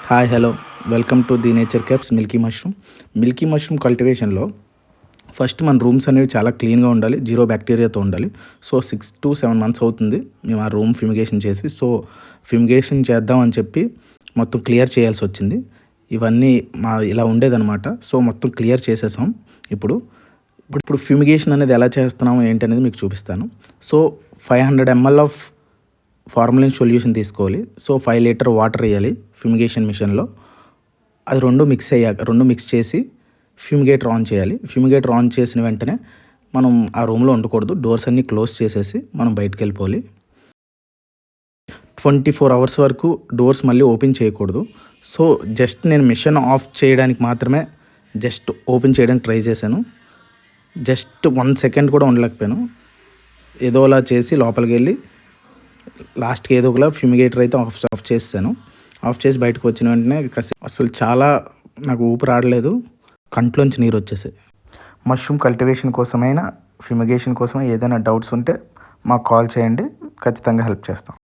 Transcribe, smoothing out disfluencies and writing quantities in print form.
Hi hello welcome to the nature caps milky mushroom కల్టివేషన్లో first మన rooms అనేవి చాలా క్లీన్గా ఉండాలి, జీరో బ్యాక్టీరియాతో ఉండాలి. సో 6 to 7 months అవుతుంది మేము ఆ రూమ్ ఫ్యూమిగేషన్ చేసి. సో ఫ్యూమిగేషన్ చేద్దామని చెప్పి మొత్తం క్లియర్ చేయాల్సి వచ్చింది. ఇవన్నీ ఇలా ఉండేదన్నమాట. సో మొత్తం క్లియర్ చేసేసాం. ఇప్పుడు ఫ్యూమిగేషన్ అనేది ఎలా చేస్తున్నాము ఏంటనేది మీకు చూపిస్తాను. So 500 ml of formalin solution తీసుకోవాలి. సో 5 లీటర్ వాటర్ వేయాలి ఫ్యూమిగేషన్ మిషన్లో. అది రెండు మిక్స్ చేసి ఫ్యూమిగేటర్ ఆన్ చేయాలి. ఫ్యూమిగేటర్ ఆన్ చేసిన వెంటనే మనం ఆ రూమ్లో ఉండకూడదు, డోర్స్ అన్నీ క్లోజ్ చేసేసి మనం బయటకు వెళ్ళిపోవాలి. 24 hours వరకు డోర్స్ మళ్ళీ ఓపెన్ చేయకూడదు. సో జస్ట్ నేను మిషన్ ఆఫ్ చేయడానికి మాత్రమే ఓపెన్ చేయడానికి ట్రై చేశాను. జస్ట్ 1 second కూడా ఉండలేకపోయాను. ఏదోలా చేసి లోపలికి వెళ్ళి లాస్ట్కి ఏదో ఒకలా ఫ్యూమిగేటర్ అయితే ఆఫ్ చేసాను. ఆఫ్ చేసి బయటకు వచ్చిన వెంటనే అసలు చాలా నాకు ఊపిరి ఆడలేదు, కంట్లోంచి నీరు వచ్చేసాయి. మష్రూమ్ కల్టివేషన్ కోసమైనా ఫ్యూమిగేషన్ కోసమైనా ఏదైనా డౌట్స్ ఉంటే మాకు కాల్ చేయండి, ఖచ్చితంగా హెల్ప్ చేస్తాం.